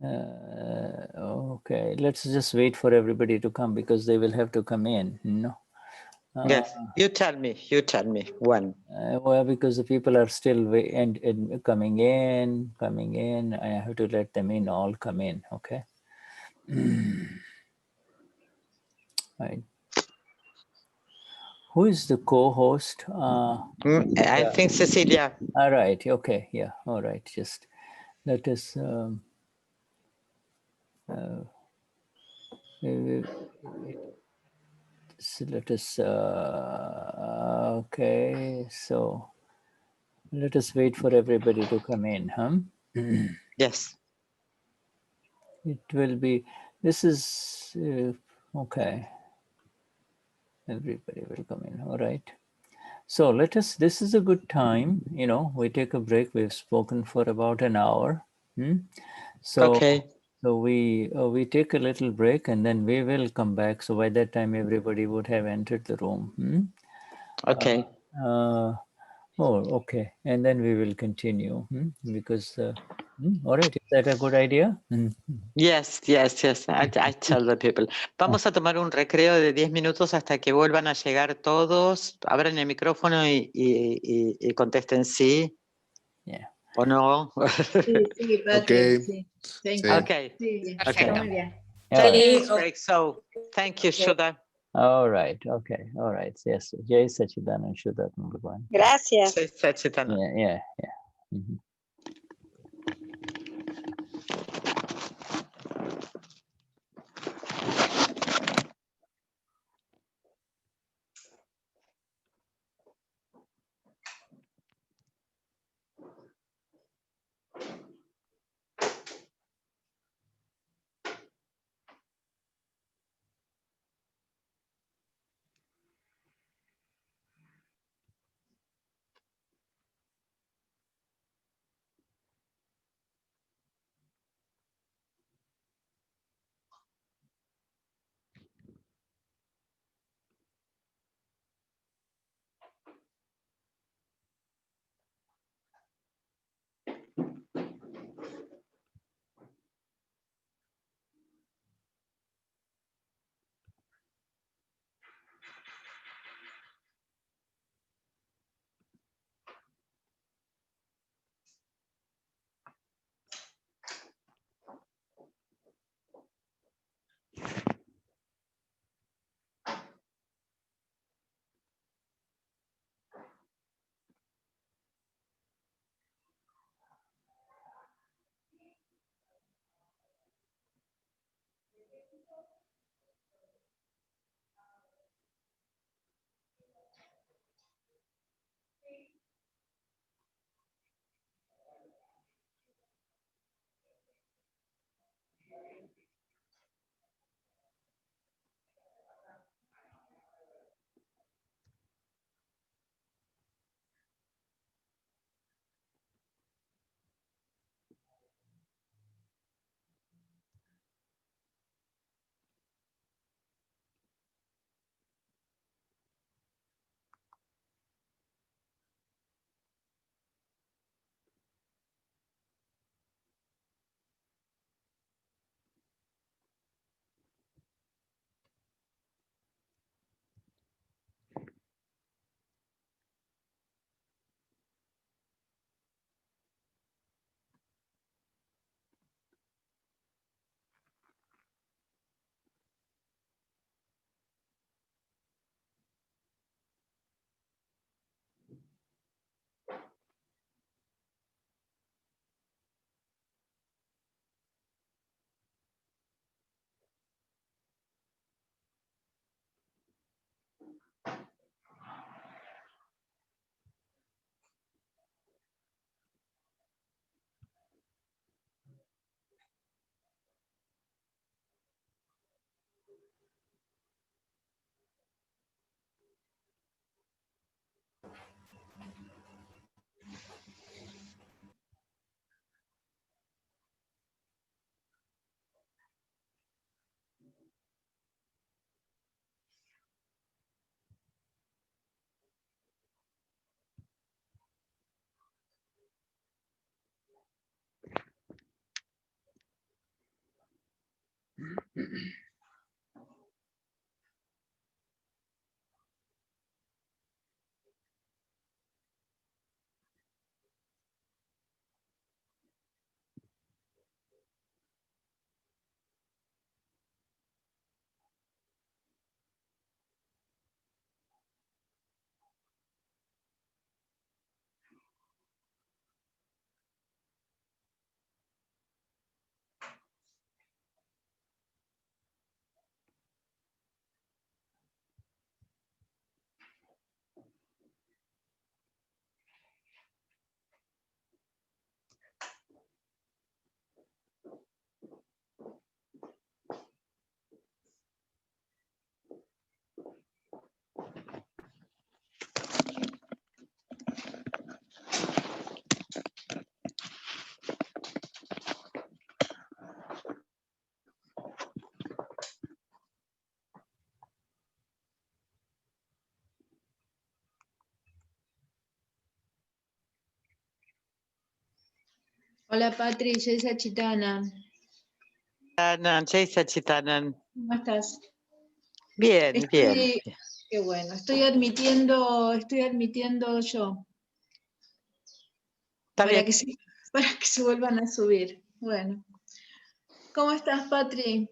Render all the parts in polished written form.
Okay, let's just wait for everybody to come because they will have to come in. No. Yes, you tell me when. Well, because the people are still coming in. I have to let them in, all come in. Okay. Right. Who is the co-host? I think Cecilia. All right. Okay. Yeah. All right. Just let us. So let us. Okay. So let us wait for everybody to come in. Huh? Yes. It will be. This is okay. Everybody will come in. All right. So let us, this is a good time, you know, we take a break. We've spoken for about an hour. So, okay. So we take a little break and then we will come back. So by that time, everybody would have entered the room. Okay. Oh, okay. And then we will continue because, all right. Is that a good idea? Yes. I tell the people. Vamos a tomar un recreo de 10 minutos hasta que vuelvan a llegar todos. Abran el micrófono y contesten sí. Yeah. ¿O no? Sí, Patrick, sí. Thank you. Okay. Sí, Okay. muy bien. 10 minutes break, so thank you, Shuddha. All right. Okay. All right. Yes. Jai Sachidanand Shuddhatma Bhagavan. Gracias. Yeah. Mhm. Hola Patricia, es Chitana. Chitanan. ¿Cómo estás? Bien, bien. Qué bueno, estoy admitiendo yo. Está Para bien. para que se vuelvan a subir. Bueno. ¿Cómo estás, Patri?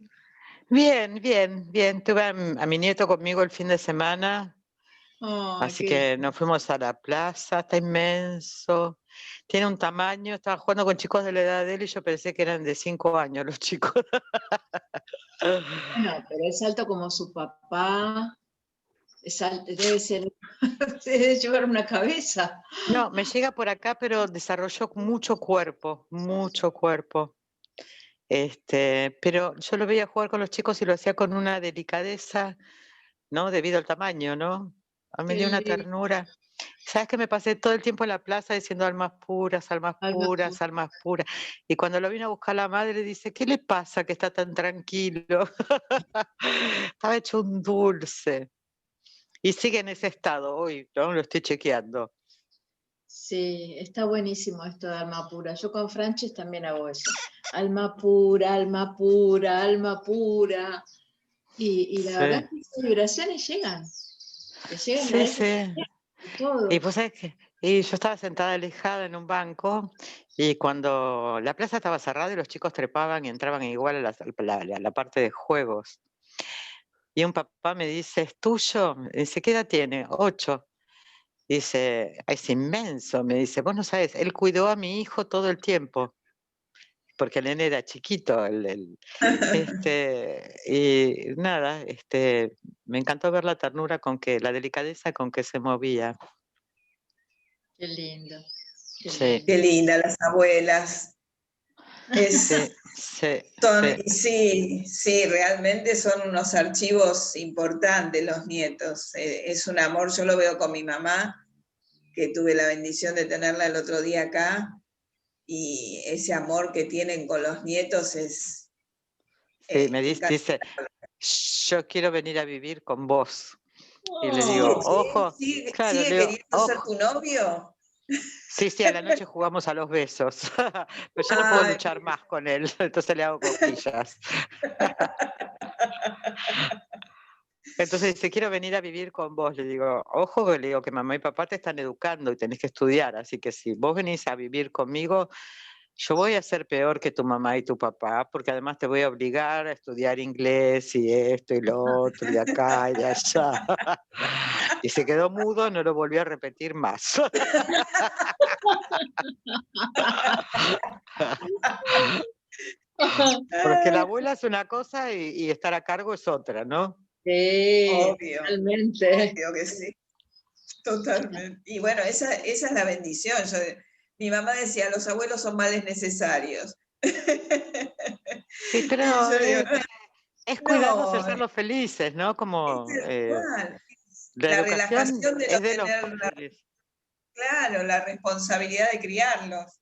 Bien, bien, bien. Tuve a mi nieto conmigo el fin de semana. Oh, Así que nos fuimos a la plaza, está inmenso. Tiene un tamaño, estaba jugando con chicos de la edad de él y yo pensé que eran de 5 años los chicos. Bueno, pero es alto como su papá. Es alto, debe llevar una cabeza. No, me llega por acá, pero desarrolló mucho cuerpo, mucho cuerpo. Pero yo lo veía jugar con los chicos y lo hacía con una delicadeza, ¿no? Debido al tamaño, ¿no? Me dio una ternura. ¿Sabes que me pasé todo el tiempo en la plaza diciendo almas puras, almas puras, almas puras? Y cuando lo vino a buscar la madre dice, ¿qué le pasa que está tan tranquilo? Estaba hecho un dulce. Y sigue en ese estado hoy, ¿no? Lo estoy chequeando. Sí, está buenísimo esto de alma pura. Yo con Franches también hago eso. Alma pura, alma pura, alma pura. Y la verdad es que esas vibraciones llegan. Te llegan a Sí. todo. Y pues es que yo estaba sentada alejada en un banco y cuando la plaza estaba cerrada y los chicos trepaban y entraban igual a la parte de juegos. Y un papá me dice, ¿es tuyo? Me dice, ¿qué edad tiene? 8. Dice, es inmenso. Me dice, vos no sabés, él cuidó a mi hijo todo el tiempo, porque el nene era chiquito. Y nada, me encantó ver la ternura la delicadeza con que se movía. Qué lindo. Sí. Qué linda las abuelas. Sí, realmente son unos archivos importantes los nietos. Es un amor, yo lo veo con mi mamá, que tuve la bendición de tenerla el otro día acá, y ese amor que tienen con los nietos es... Sí, me dice, yo quiero venir a vivir con vos. Y le digo, ojo, claro, ¿sigue le digo, queriendo ser tu novio? Sí, a la noche jugamos a los besos, pero yo no puedo luchar más con él, entonces le hago cosquillas. Entonces dice, quiero venir a vivir con vos. Le digo, ojo, le digo que mamá y papá te están educando y tenés que estudiar, así que si vos venís a vivir conmigo, yo voy a ser peor que tu mamá y tu papá, porque además te voy a obligar a estudiar inglés y esto y lo otro, y acá y de allá. Y se quedó mudo, no lo volvió a repetir más. Porque la abuela es una cosa y estar a cargo es otra, ¿no? Sí, obvio, totalmente. Obvio que sí, totalmente. Y bueno, esa es la bendición. Mi mamá decía, los abuelos son males necesarios. Sí, pero es cuidarlos y No, hacerlos felices, ¿no? Como la la educación relajación de es no de los tener, padres. claro, la responsabilidad de criarlos.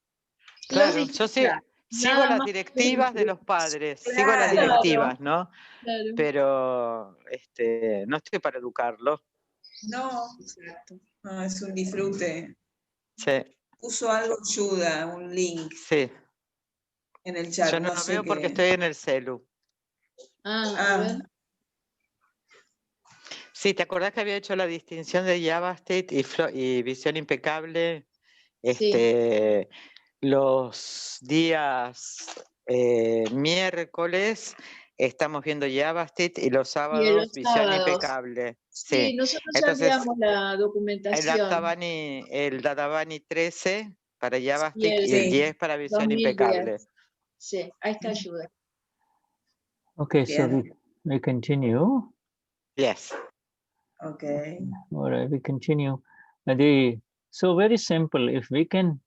Claro, yo sigo las directivas de los padres, sigo las Claro. directivas, ¿no? Claro. Pero no estoy para educarlos. No, exacto. No, es un disfrute. Sí. Puso algo, ayuda, un link Sí. en el chat. Yo no lo veo porque estoy en el celu. A ver. Sí, ¿te acordás que había hecho la distinción de Yabastit y visión impecable? Sí. Los días miércoles estamos viendo Yabastit y los sábados visión impecable. Sí, nosotros ya entonces enviamos la documentación. el Dadavani 13 para Yabastit Y y el 10 para visión 2010. impecable. Sí, ahí está ayuda. Okay, so we continue. Yes. Okay. All right, we continue. So very simple. If we can,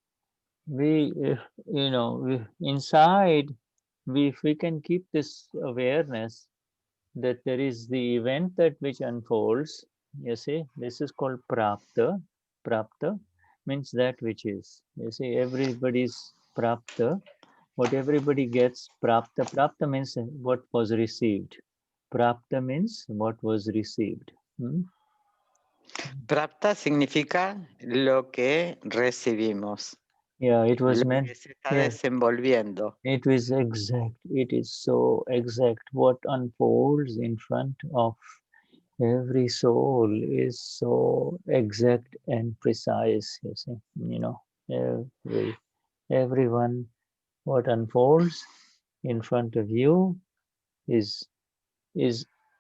inside, if we can keep this awareness that there is the event that which unfolds. You see, this is called prapta. Prapta means that which is. You see, everybody's prapta. What everybody gets, prapta. Prapta means what was received. Prapta means what was received. Prapta significa lo que recibimos. Yeah, it was lo meant. que se está Yeah, desenvolviendo. it was exact. It is so exact. What unfolds in front of every soul is so exact and precise. You see, you know, everyone, what unfolds in front of you is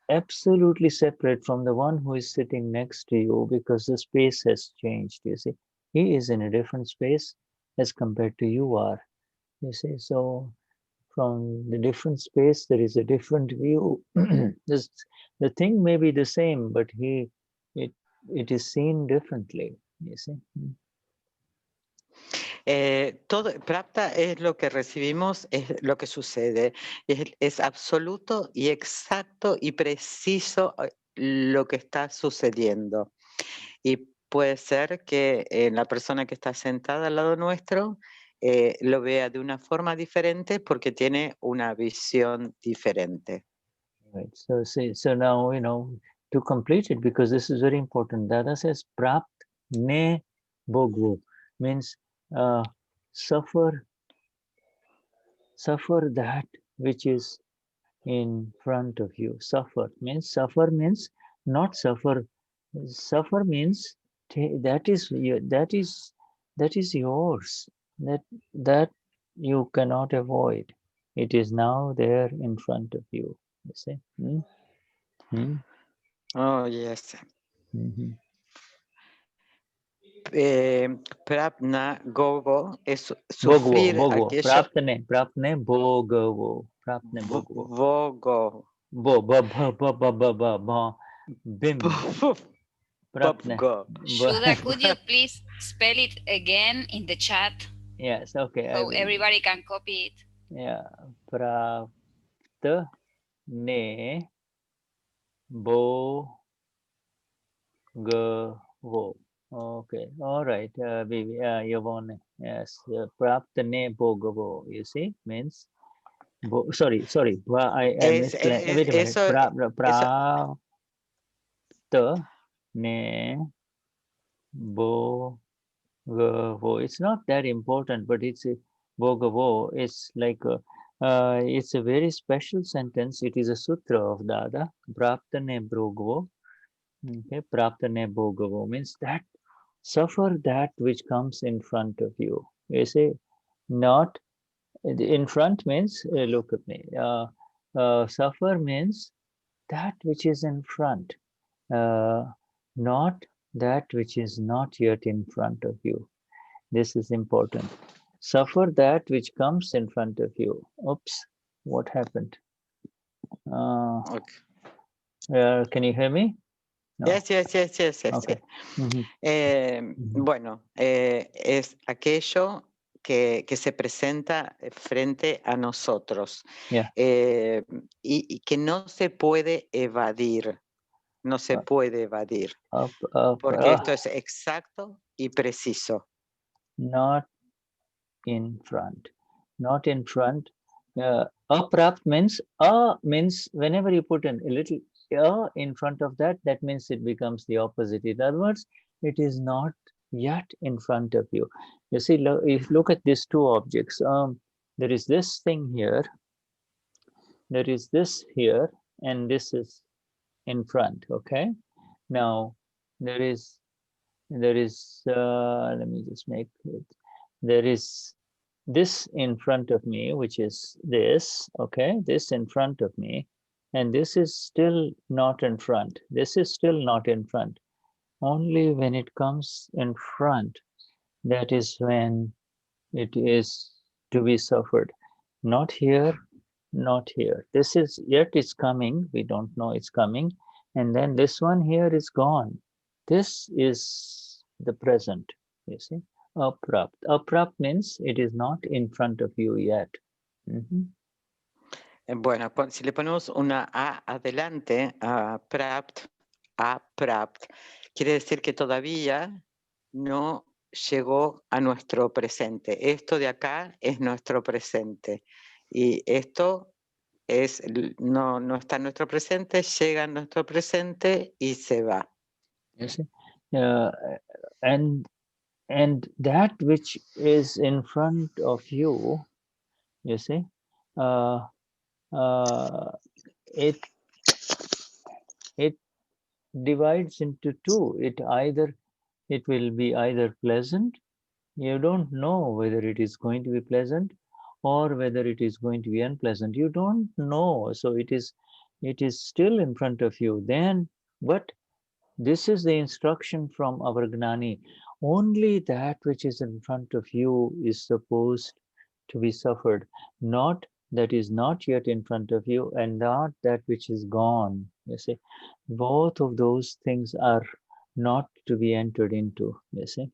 absolutely separate from the one who is sitting next to you, because the space has changed. You see, he is in a different space as compared to you are. You see, so from the different space there is a different view. This, the thing may be the same, but it is seen differently. You see. Todo, Prapta es lo que recibimos, es lo que sucede. Es absoluto y exacto y preciso lo que está sucediendo. Y puede ser que la persona que está sentada al lado nuestro lo vea de una forma diferente porque tiene una visión diferente. Right. So now, you know, to complete it, because this is very important. Dada says prapt ne bhogvo, means suffer that which is in front of you. Suffer means not suffer. Suffer means that is yours. That you cannot avoid. It is now there in front of you. You see? Oh, yes. Mm-hmm. Prapna gogo es Bhogvo, sufrir bhogvo. aquello. Prapne bhogvo. Prapne bhogvo. Vogo. Bim. Prapne. Shuddha, could you please spell it again in the chat? Yes, okay. So everybody can copy it. Yeah. Prapta ne bhogvo. Okay, all right, Yvonne, yes, praptane bhogavo, you see, means, sorry, I misplaced, wait a minute, praptane bhogavo, it's not that important, but it's a bhogavo, it's like it's a very special sentence, it is a sutra of Dada, praptane bhogavo. Okay, praptane bhogavo means that suffer that which comes in front of you. You see, not in front means look at me. Suffer means that which is in front, not that which is not yet in front of you. This is important. Suffer that which comes in front of you. Oops, what happened? Okay. Can you hear me? No. Yes. Okay. Bueno, es aquello que se presenta frente a nosotros y que no se puede evadir, porque esto es exacto y preciso. Not in front. Aprapt means whenever you put in a little in front of that means it becomes the opposite. In other words, it is not yet in front of you. You see, if you look at these two objects, there is this thing here, there is this here, and this is in front. Okay, now there is let me just make it, there is this in front of me, which is this, okay, this in front of me, and this is still not in front. This is still not in front. Only when it comes in front, that is when it is to be suffered. Not here, not here. This is yet it's coming. We don't know it's coming. And then this one here is gone. This is the present, you see. Aprapt. Aprapt means it is not in front of you yet. Bueno, si le ponemos una A adelante a Prapt, quiere decir que todavía no llegó a nuestro presente. Esto de acá es nuestro presente. Y esto no está en nuestro presente, llega a nuestro presente y se va. You see? And and that which is in front of you, you see, uh, uh, it it divides into two. It will be either pleasant. You don't know whether it is going to be pleasant or whether it is going to be unpleasant. You don't know. So it is still in front of you. Then, but this is the instruction from our Gnani. Only that which is in front of you is supposed to be suffered, not that is not yet in front of you and not that which is gone. You see, both of those things are not to be entered into. You see.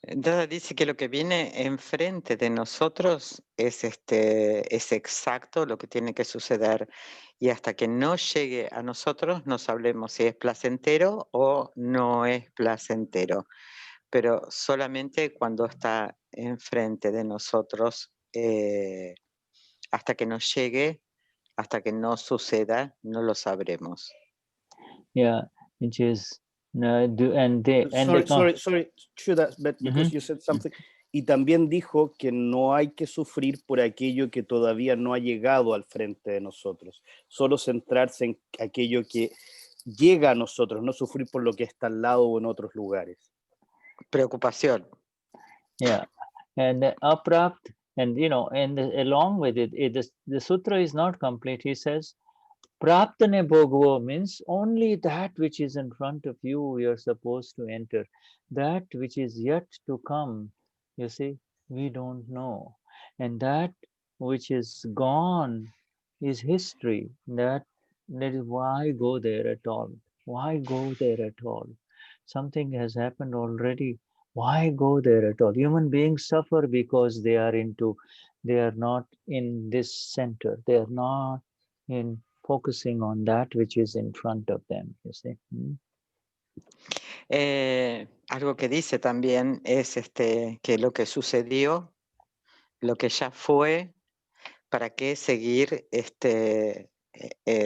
Dada dice que lo que viene enfrente de nosotros es exacto lo que tiene que suceder, y hasta que no llegue a nosotros no sabremos si es placentero o no es placentero, pero solamente cuando está enfrente de nosotros, hasta que nos llegue, hasta que no suceda, no lo sabremos. Yeah, which is and they sorry, Shuddha, but because you said something. Y también dijo que no hay que sufrir por aquello que todavía no ha llegado al frente de nosotros, solo centrarse en aquello que llega a nosotros, no sufrir por lo que está al lado o en otros lugares. Preocupación. Yeah, and aprapt, and and along with it, the sutra is not complete. He says, praptane bhogavo means only that which is in front of you, you're supposed to enter. That which is yet to come, you see, we don't know. And that which is gone is history. That is why go there at all. Why go there at all? Something has happened already. Why go there at all? Human beings suffer because they are not in this center. They are not in focusing on that which is in front of them, you see. Algo que dice también es que lo que sucedió, lo que ya fue, ¿para qué seguir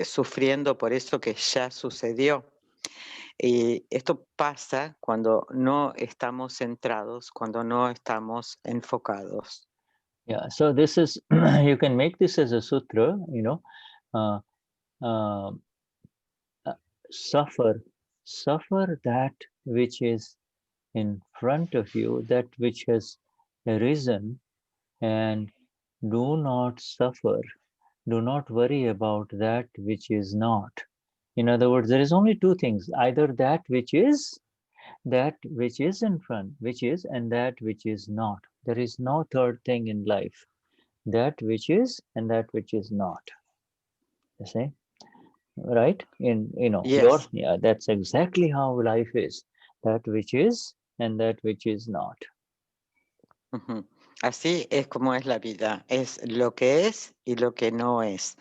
sufriendo por eso que ya sucedió? Y esto pasa cuando no estamos centrados, cuando no estamos enfocados. Yeah, so this is, you can make this as a sutra, suffer that which is in front of you, that which has arisen, and do not suffer, do not worry about that which is not. In other words, there is only two things, either that which is in front, which is, and that which is not. There is no third thing in life. That which is and that which is not. You see? Right? Yes. That's exactly how life is. That which is and that which is not. Así es como es la vida, es lo que es y lo que no es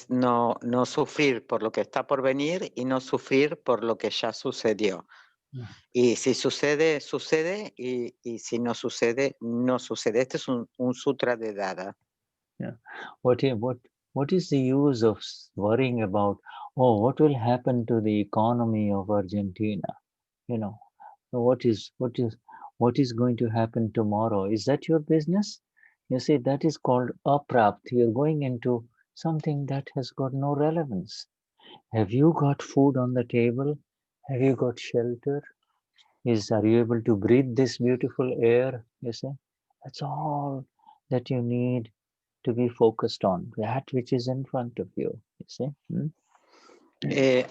no sufrir por lo que está por venir y no sufrir por lo que ya sucedió. Y si sucede, sucede, y si no sucede, no sucede. Este es un sutra de Dada. Yeah. What is the use of worrying about, what will happen to the economy of Argentina? What is going to happen tomorrow? Is that your business? You see, that is called aprapt. You're going into something that has got no relevance. Have you got food on the table? Have you got shelter? Are you able to breathe this beautiful air? You see, that's all that you need to be focused on, that which is in front of you. You see.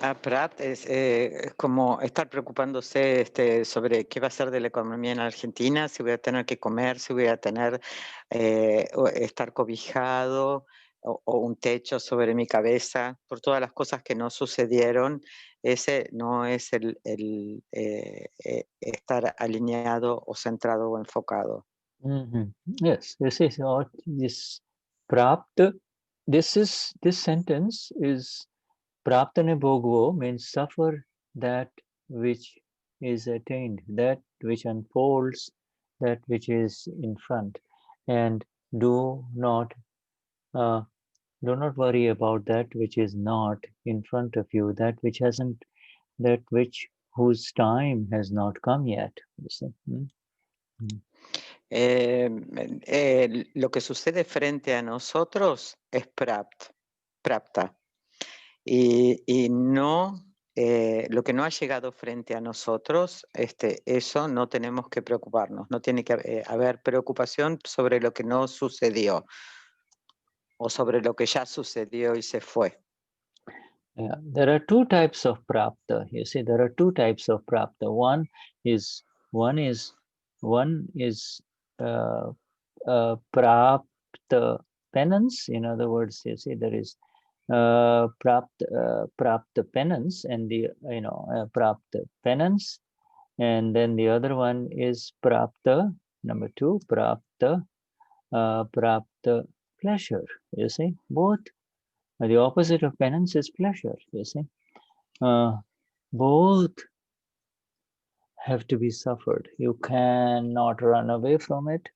Aprat es como estar preocupándose sobre qué va a ser de la economía en Argentina, si voy a tener que comer, si voy a tener estar cobijado o un techo sobre mi cabeza, por todas las cosas que no sucedieron. Ese no es el estar alineado o centrado o enfocado. Yes, this is this prapt. This sentence is praptane bhogavo, means suffer that which is attained, that which unfolds, that which is in front, and do not worry about that which is not in front of you, that which whose time has not come yet. You see? Lo que sucede frente a nosotros es prapta. Y no, lo que no ha llegado frente a nosotros, eso no tenemos que preocuparnos. No tiene que haber preocupación sobre lo que no sucedió o sobre lo que ya sucedió y se fue. Yeah, there are two types of prapta. You see, there are two types of prapta. One is prapta penance. In other words, you see, there is prapta penance, and the prapta penance, and then the other one is prapta number two, prapta pleasure. You see, both. The opposite of penance is pleasure, you see. Both have to be suffered. You cannot run away from it.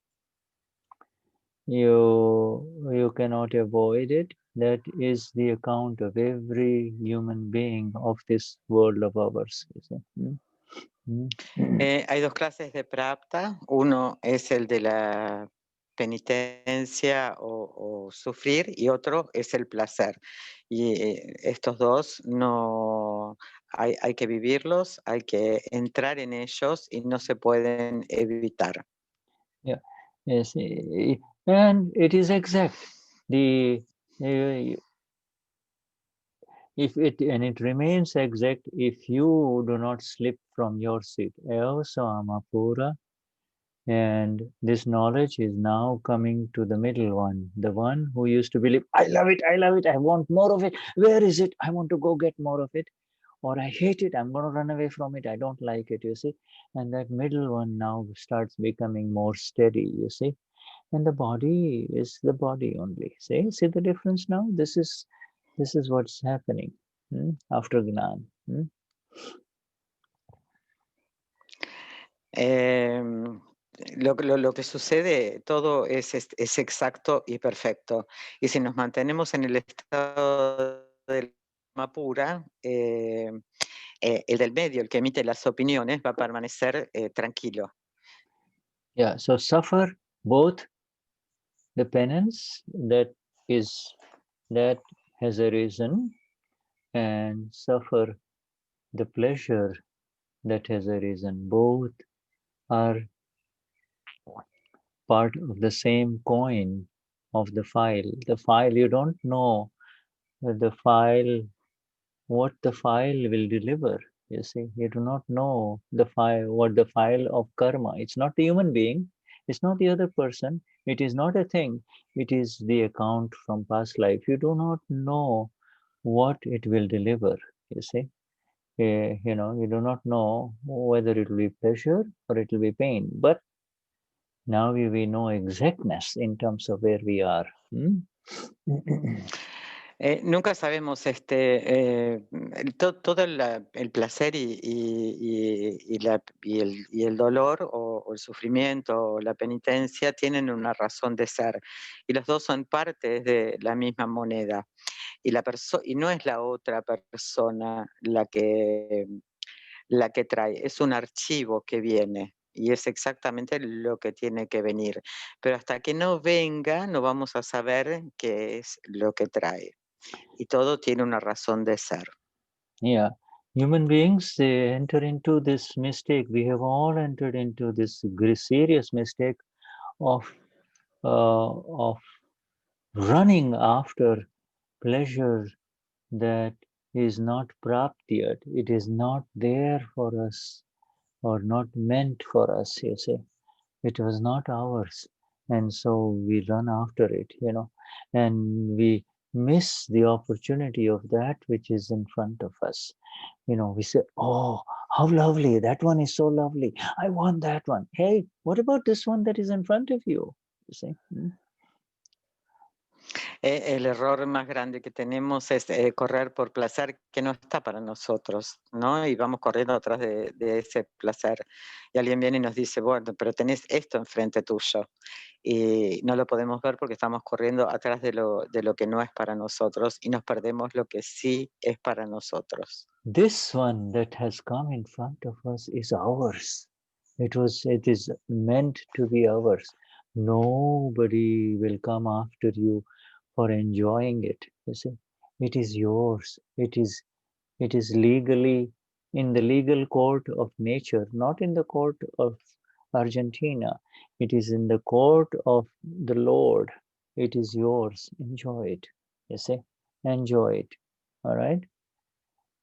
You cannot avoid it. That is the account of every human being of this world of ours, you see. Hay dos clases de prapta. Uno es el de la penitencia o sufrir, y otro es el placer. Y estos dos no hay que vivirlos, hay que entrar en ellos y no se pueden evitar. Yeah, yes, and it is exact. It remains exact if you do not slip from your seat. Also, Amapura. And this knowledge is now coming to the middle one, the one who used to believe, I love it, I want more of it. Where is it? I want to go get more of it. Or I hate it, I'm going to run away from it. I don't like it, you see. And that middle one now starts becoming more steady, you see. And the body is the body only. See the difference now? This is what's happening after Gnan. Lo que sucede, todo es exacto y perfecto. Y si nos mantenemos en el estado del alma pura, el del medio, el que emite las opiniones, va a permanecer tranquilo. Yeah, so suffer both the penance that has arisen, and suffer the pleasure that has arisen. Both are part of the same coin of the file. The file, you don't know the file, what the file will deliver. You see, you do not know the file, what the file of karma. It's not the human being, it's not the other person, it is not a thing, it is the account from past life. You do not know what it will deliver, you see. You do not know whether it will be pleasure or it will be pain. But now we know exactness in terms of where we are. Nunca sabemos todo el placer y el dolor o el sufrimiento o la penitencia tienen una razón de ser, y los dos son partes de la misma moneda, y no es la otra persona la que trae, es un archivo que viene. Y es exactamente lo que tiene que venir. Pero hasta que no venga, no vamos a saber qué es lo que trae. Y todo tiene una razón de ser. Yeah, human beings, they enter into this mistake. We have all entered into this serious mistake of running after pleasure that is not prapt yet. It is not there for us, or not meant for us, you see. It was not ours. And so we run after it, and we miss the opportunity of that which is in front of us. We say, oh, how lovely, that one is so lovely, I want that one. Hey, what about this one that is in front of you? You see? El error más grande que tenemos es correr por placer que no está para nosotros, ¿no? Y vamos corriendo atrás de ese placer. Y alguien viene y nos dice, bueno, pero tenés esto enfrente tuyo. y no lo podemos ver porque estamos corriendo atrás de lo que no es para nosotros y nos perdemos lo que sí es para nosotros. This one that has come in front of us is ours. It is meant to be ours. Nobody will come after you for enjoying it. You see, it is yours. It is legally in the legal court of nature, not in the court of Argentina. It is in the court of the Lord. It is yours. Enjoy it. You see, enjoy it. All right.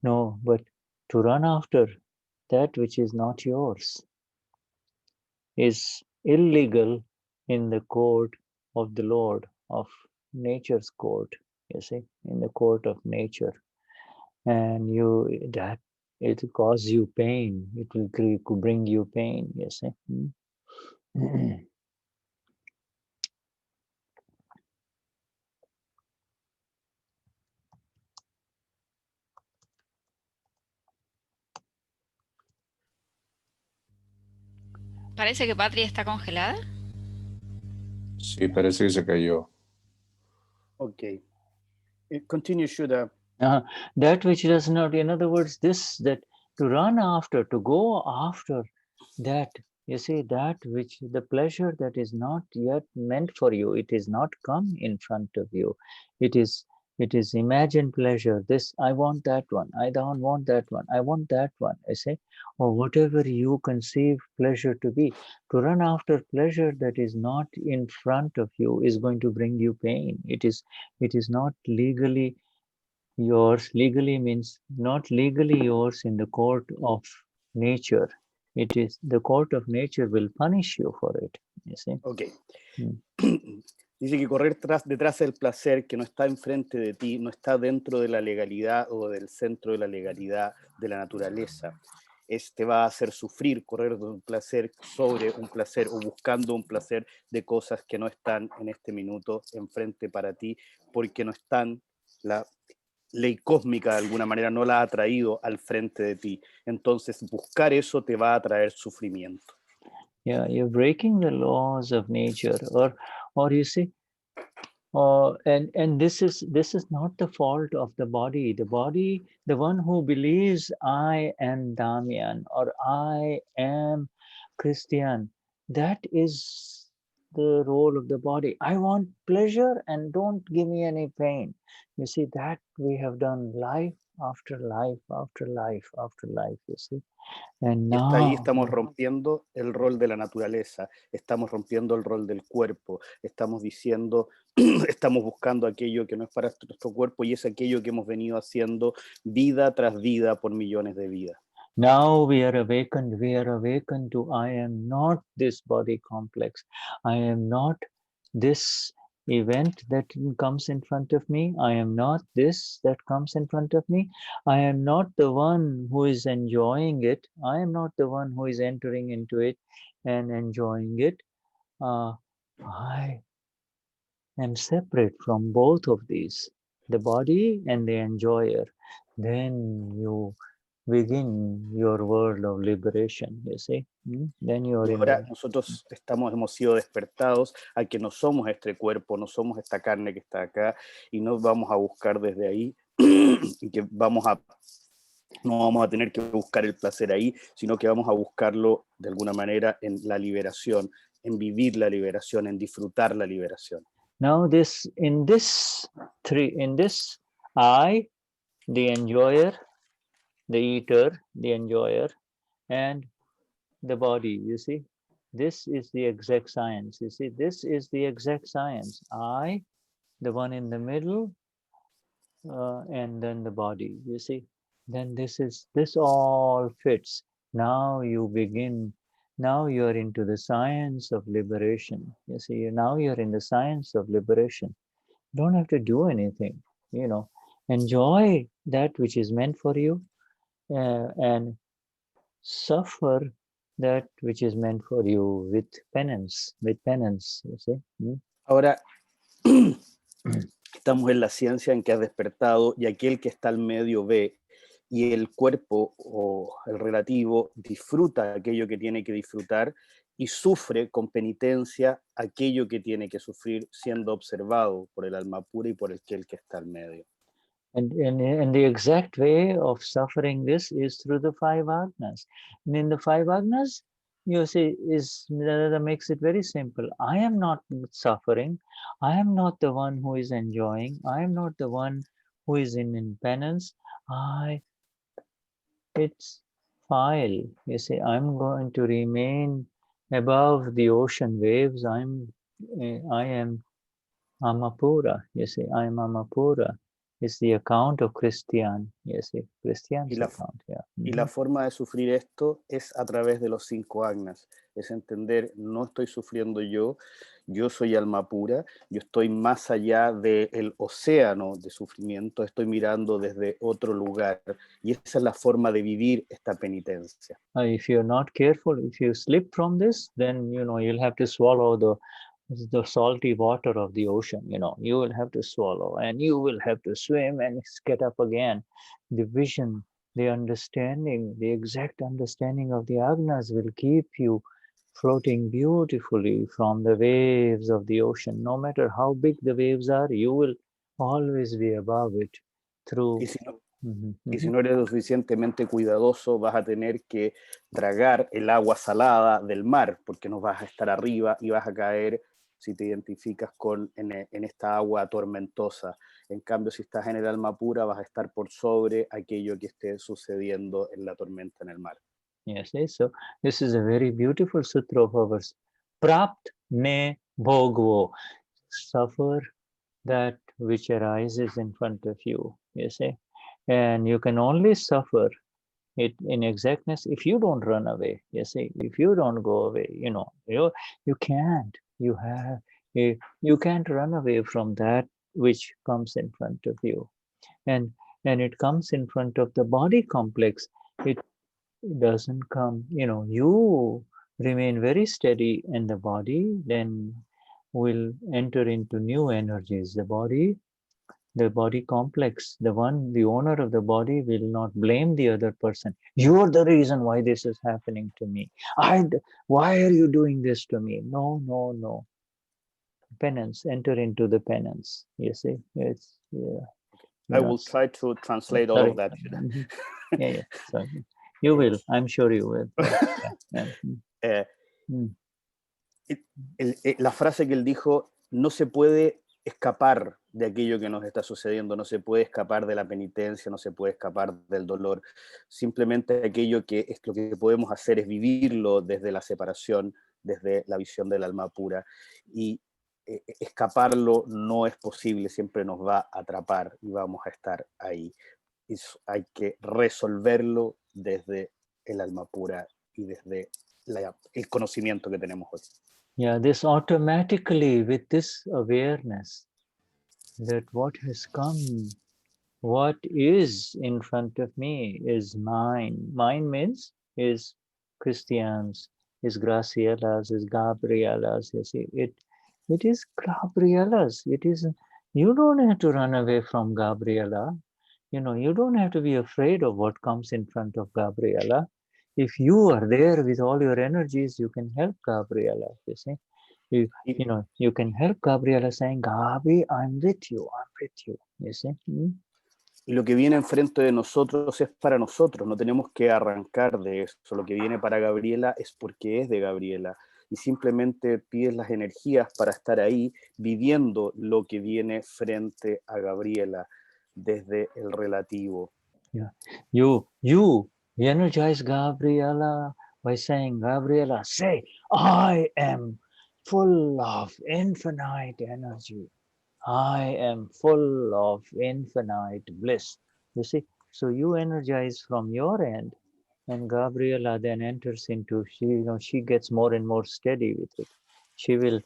No, but to run after that which is not yours is illegal in the court of the Lord, of nature's court, you see, in the court of nature. And that it will cause you pain, it will bring you pain, you see. Parece que Patri está congelada. Sí, parece que se cayó. Okay. Continue, Shuddha. That which does not, in other words, that to run after, to go after that, you see, that which the pleasure that is not yet meant for you, it is not come in front of you. It is imagined pleasure. This, I want that one. I don't want that one. I want that one, you see, or whatever you conceive pleasure to be. To run after pleasure that is not in front of you is going to bring you pain. It is not legally yours. Legally means not legally yours in the court of nature. It is the court of nature will punish you for it, you see. Okay. Dice que correr detrás del placer que no está enfrente de ti, no está dentro de la legalidad o del centro de la legalidad de la naturaleza. Te va a hacer sufrir, correr de un placer sobre un placer o buscando un placer de cosas que no están en este minuto enfrente para ti, porque no están, la ley cósmica de alguna manera no la ha traído al frente de ti. Entonces buscar eso te va a traer sufrimiento. Yeah, you're breaking the laws of nature, or you see, and this is not the fault of the body. The body, the one who believes I am Damian or I am Cristian, that is the role of the body. I want pleasure and don't give me any pain. You see, that we have done life after life after life after life, you see. And Está ahí, now estamos rompiendo el rol de la naturaleza, estamos rompiendo el rol del cuerpo, estamos diciendo, estamos buscando aquello que no es para nuestro cuerpo y es aquello que hemos venido haciendo vida tras vida por millones de vidas. now we are awakened to I am not this body complex. I am not this event that comes in front of me. I am not this that comes in front of me. I am not the one who is enjoying it. I am not the one who is entering into it and enjoying it. I am separate from both of these, the body and the enjoyer. Then you begin your world of liberation, you see. Then you are Y in ahora nosotros hemos sido despertados a que no somos este cuerpo, no somos esta carne que está acá, y no vamos a buscar desde ahí, y que no vamos a tener que buscar el placer ahí, sino que vamos a buscarlo de alguna manera en la liberación, en vivir la liberación, en disfrutar la liberación. Now in this I, the enjoyer, the eater, the enjoyer, and the body, you see, this is the exact science. You see, this is the exact science. I, the one in the middle, and then the body, you see. Then this all fits. Now you begin, now you're into the science of liberation. You see, now you're in the science of liberation. You don't have to do anything, you know. Enjoy that which is meant for you, and suffer that which is meant for you with penance, you see. Ahora, estamos en la ciencia en que has despertado y aquel que está al medio ve, y el cuerpo o el relativo disfruta aquello que tiene que disfrutar y sufre con penitencia aquello que tiene que sufrir siendo observado por el alma pura y por el que está al medio. And the exact way of suffering this is through the 5 agnas. And in the 5 agnas, you see, that makes it very simple. I am not suffering. I am not the one who is enjoying. I am not the one who is in penance. It's file. You see, I'm going to remain above the ocean waves. I am Amapura. You see, I am Amapura. It's the account of Cristian. You see, Cristian's account. Yeah. Y la forma de sufrir esto es a través de los 5 agnas. Es entender, no estoy sufriendo yo soy alma pura, yo estoy más allá del océano de sufrimiento, estoy mirando desde otro lugar. Y esa es la forma de vivir esta penitencia. If you're not careful, if you slip from this, then, you'll have to swallow the salty water of the ocean. You will have to swallow, and you will have to swim and get up again. The vision, the understanding, the exact understanding of the agnas will keep you floating beautifully from the waves of the ocean. No matter how big the waves are, you will always be above it through. Y si no eres lo suficientemente cuidadoso, vas a tener que tragar el agua salada del mar, porque no vas a estar arriba y vas a caer si te identificas en esta agua tormentosa. En cambio, si estás en el alma pura, vas a estar por sobre aquello que esté sucediendo en la tormenta en el mar. Yes, so this is a very beautiful sutra of ours. Prapt ne bhogvo. Suffer that which arises in front of you. You see? And you can only suffer it in exactness if you don't run away. You see, if you don't go away, you can't. You can't run away from that which comes in front of you. And it comes in front of the body complex. It doesn't come, you remain very steady in the body, then will enter into new energies. The body complex, the owner of the body will not blame the other person. You're the reason why this is happening to me. Why are you doing this to me? No. Penance, enter into the penance. You see, it's, yeah. I will try to translate all of that. Yeah. So you will, I'm sure you will. La frase que él dijo, no se puede escapar de aquello que nos está sucediendo, no se puede escapar de la penitencia, no se puede escapar del dolor. Simplemente aquello que es lo que podemos hacer es vivirlo desde la separación, desde la visión del alma pura. Y escaparlo no es posible, siempre nos va a atrapar y vamos a estar ahí. Hay que resolverlo desde el alma pura y desde el conocimiento que tenemos hoy. Yeah, this automatically, with this awareness that what has come, what is in front of me is mine. Mine means is Cristian's, is Graciella's, is Gabriella's. You see, it is Gabriella's. It is. You don't have to run away from Gabriella. You don't have to be afraid of what comes in front of Gabriella. If you are there with all your energies, you can help Gabriella, you see. You can help Gabriella saying, Gabi, I'm with you, you see. Y lo que viene enfrente de nosotros es para nosotros, no tenemos que arrancar de eso. Lo que viene para Gabriela es porque es de Gabriela. Y simplemente pides las energías para estar ahí viviendo lo que viene frente a Gabriela desde el relativo. Yeah. You energize Gabriela by saying, Gabriela, say, I am full of infinite energy. I am full of infinite bliss. You see, so you energize from your end, and Gabriela then enters into, she gets more and more steady with it. She will,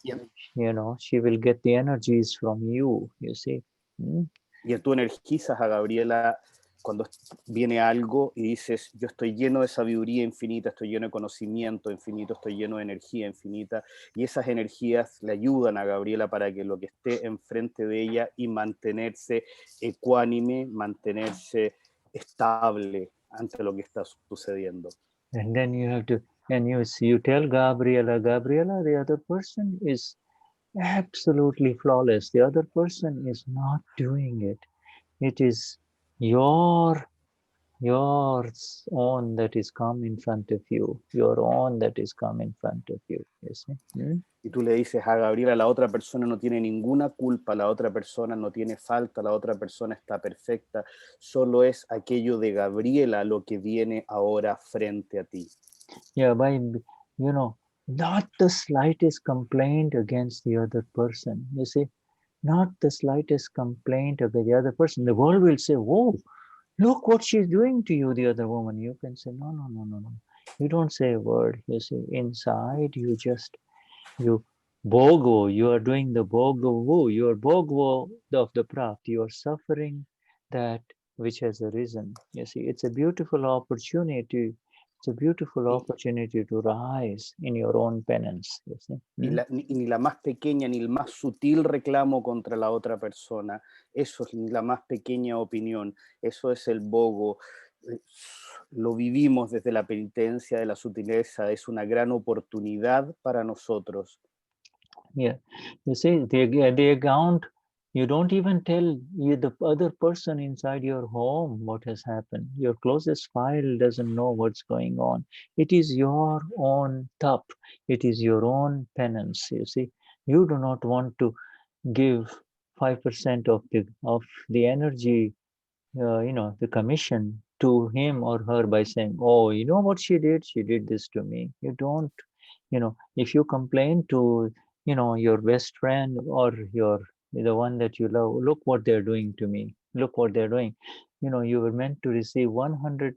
she will get the energies from you, you see. Y tú energizas a Gabriela cuando viene algo y dices, yo estoy lleno de sabiduría infinita, estoy lleno de conocimiento infinito, estoy lleno de energía infinita, y esas energías le ayudan a Gabriela para que lo que esté enfrente de ella y mantenerse ecuánime, mantenerse estable ante lo que está sucediendo. And then you have to and you tell Gabriela, the other person is absolutely flawless. The other person is not doing it. It is your own that is come in front of you. Your own that is come in front of you. You see? Y tú le dices a Gabriela, la otra persona no tiene ninguna culpa, la otra persona no tiene falta, la otra persona está perfecta. Solo es aquello de Gabriela lo que viene ahora frente a ti. Yeah, by, not the slightest complaint against the other person. You see, not the slightest complaint about the other person. The world will say, whoa, look what she's doing to you, the other woman. You can say, no. You don't say a word. You see, inside you bogo, you are doing the bogo, you are bogo of the prapt. You are suffering that which has arisen. You see, it's a beautiful opportunity. It's a beautiful opportunity to rise in your own penance. You see? Ni la más pequeña ni el más sutil reclamo contra la otra persona, eso es ni la más pequeña opinión, eso es el bogo. Lo vivimos desde la penitencia de la sutileza, es una gran oportunidad para nosotros. Yeah, you see, the account, you don't even tell the other person inside your home what has happened. Your closest file doesn't know what's going on. It is your own tap. It is your own penance. You see, you do not want to give 5% of the energy, the commission to him or her by saying, oh, you know what she did? She did this to me. You don't. If you complain to, your best friend or the one that you love, look what they're doing to me. Look what they're doing. You were meant to receive $100.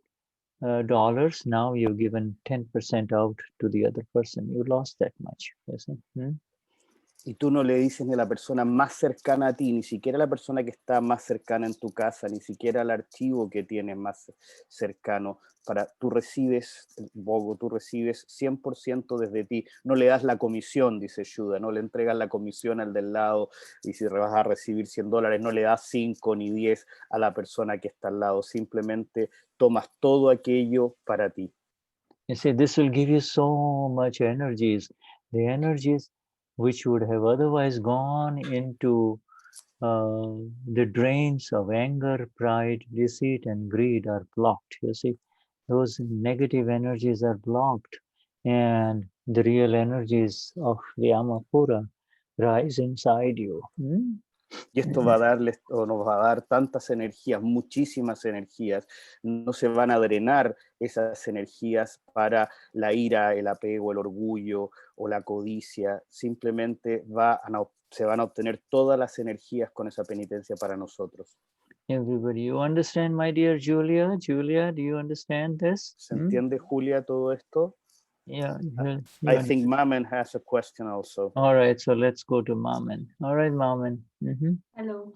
Now you've given 10% out to the other person. You lost that much. You see? Y tú no le dices ni a la persona más cercana a ti, ni siquiera a la persona que está más cercana en tu casa, ni siquiera al archivo que tienes más cercano. Tú recibes el bogo, tú recibes 100% desde ti. No le das la comisión, dice Shuddha, no le entregas la comisión al del lado y si vas a recibir $100, no le das 5 ni 10 a la persona que está al lado. Simplemente tomas todo aquello para ti. You see, this will give you so much energies. The energies which would have otherwise gone into the drains of anger, pride, deceit, and greed are blocked. You see, those negative energies are blocked, and the real energies of the Amapura rise inside you. Y esto va a darles, o nos va a dar tantas energías, muchísimas energías. No se van a drenar esas energías para la ira, el apego, el orgullo o la codicia. Simplemente se van a obtener todas las energías con esa penitencia para nosotros. Everybody, you understand, my dear Julia? Julia, do you understand this? ¿Se entiende, Julia, todo esto? Yeah. I think Mamen has a question also. All right, so let's go to Mamen. All right, Mamen. Hello.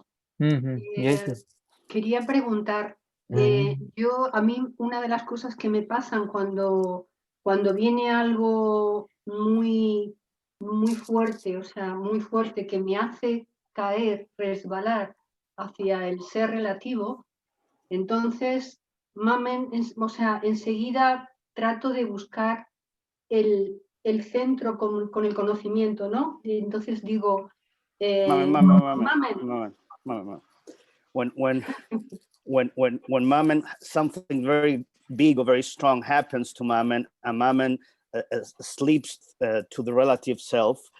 Yes. Quería preguntar, a mí una de las cosas que me pasan cuando viene algo muy, muy fuerte, o sea, muy fuerte, que me hace caer, resbalar hacia el ser relativo, entonces, Mamen, enseguida trato de buscar el centro con el conocimiento, ¿no? Y entonces digo, Mamen. When Mamen, something very big or very strong happens to Mamen, and Mamen sleeps to the relative self,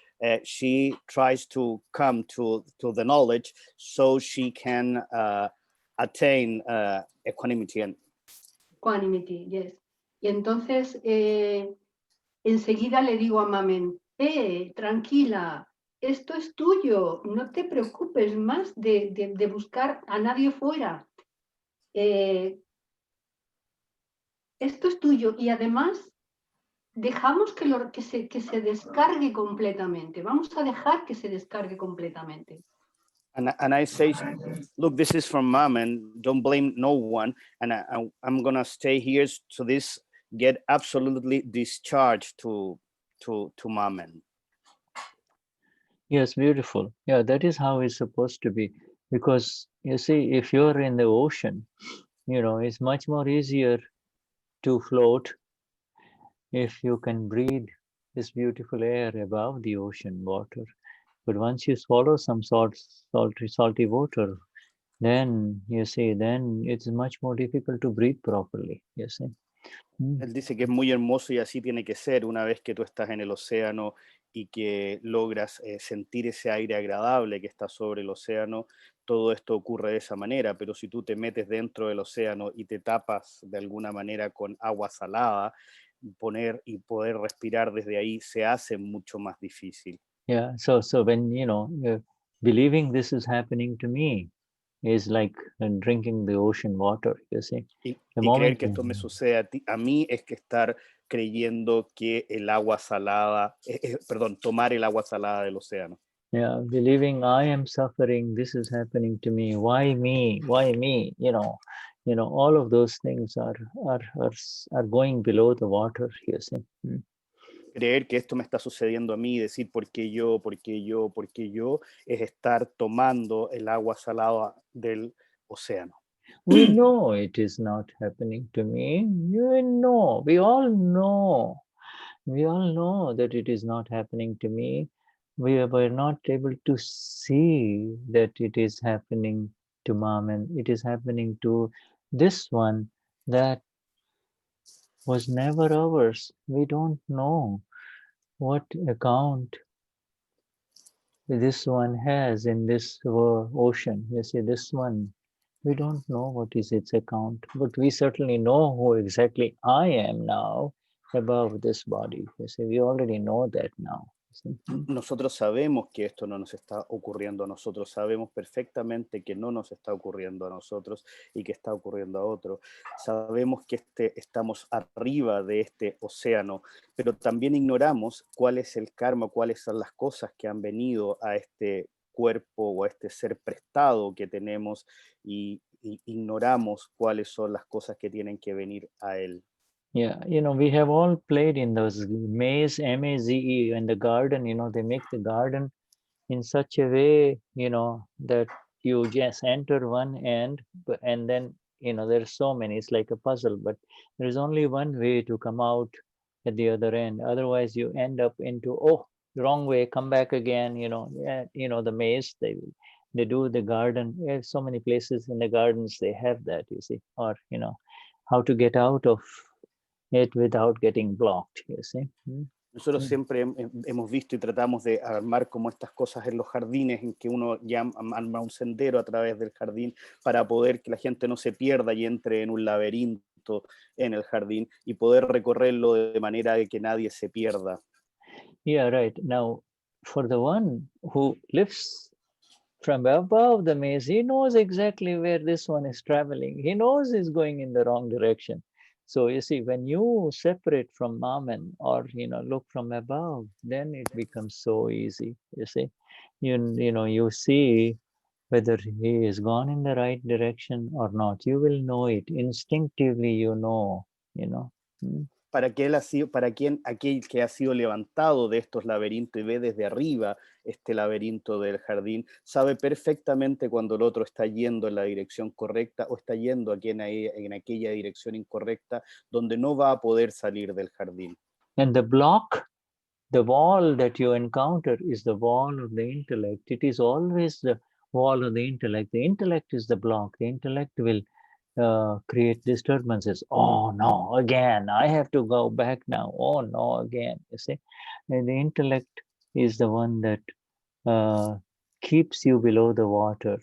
she tries to come to the knowledge so she can attain equanimity. Equanimity, yes. Y entonces enseguida le digo a Mamen, tranquila, esto es tuyo, no te preocupes más de buscar a nadie fuera. Esto es tuyo y además dejamos que se descargue completamente. Vamos a dejar que se descargue completamente. And I say, look, this is from Mamen, don't blame no one, and I'm going to stay here so this get absolutely discharged to Mamen. Yes, beautiful. Yeah, that is how it's supposed to be. Because you see, if you're in the ocean, it's much more easier to float if you can breathe this beautiful air above the ocean water. But once you swallow some salty water, then you see, then it's much more difficult to breathe properly. You see. Él dice que es muy hermoso y así tiene que ser una vez que tú estás en el océano y que logras sentir ese aire agradable que está sobre el océano. Todo esto ocurre de esa manera, pero si tú te metes dentro del océano y te tapas de alguna manera con agua salada, poder respirar desde ahí se hace mucho más difícil. Yeah, so when, you know, believing this is happening to me is like drinking the ocean water, you see. Y creer que esto me sucede a mí es que estar creyendo que el agua salada, perdón, tomar el agua salada del océano. Yeah, believing I am suffering, this is happening to me. Why me? Why me? You know, all of those things are going below the water, you see. Creer que esto me está sucediendo a mí, decir por qué yo, por qué yo, por qué yo, es estar tomando el agua salada del océano. We know it is not happening to me. You know, we all know that it is not happening to me. We were not able to see that it is happening to mom, and it is happening to this one that was never ours. We don't know what account this one has in this ocean. You see, this one, we don't know what is its account, but we certainly know who exactly I am now above this body. You see, we already know that now. Nosotros sabemos que esto no nos está ocurriendo a nosotros, sabemos perfectamente que no nos está ocurriendo a nosotros y que está ocurriendo a otro. Sabemos que estamos arriba de este océano, pero también ignoramos cuál es el karma, cuáles son las cosas que han venido a este cuerpo o a este ser prestado que tenemos y ignoramos cuáles son las cosas que tienen que venir a él. Yeah, you know, we have all played in those maze, M-A-Z-E, in the garden. You know, they make the garden in such a way, you know, that you just enter one end, and then, you know, there's so many, it's like a puzzle, but there's only one way to come out at the other end. Otherwise you end up into, oh, wrong way, come back again, you know. Yeah, you know, the maze, they do the garden. There's so many places in the gardens they have that, you see, or, you know, how to get out of it without getting blocked, you see. Nosotros siempre hemos visto y tratamos de armar como estas cosas en los jardines, en que uno ya arma un sendero a través del jardín para poder que la gente no se pierda y entre en un laberinto en el jardín y poder recorrerlo de manera de que nadie se pierda. Yeah, right. Now, for the one who lives from above the maze, he knows exactly where this one is traveling. He knows he's going in the wrong direction. So you see, when you separate from Maman, or, you know, look from above, then it becomes so easy. You see, you know, you see whether he is gone in the right direction or not. You will know it instinctively. You know. Para aquel que ha sido levantado de estos laberintos y ve desde arriba este laberinto del jardín, sabe perfectamente cuando el otro está yendo en la dirección correcta o está yendo aquí en aquella dirección incorrecta, donde no va a poder salir del jardín. And the wall that you encounter is the wall of the intellect. It is always the wall of the intellect. The intellect is the block. The intellect will create disturbances. Oh no, again, I have to go back now. Oh no, again, you see. And the intellect is the one that keeps you below the water.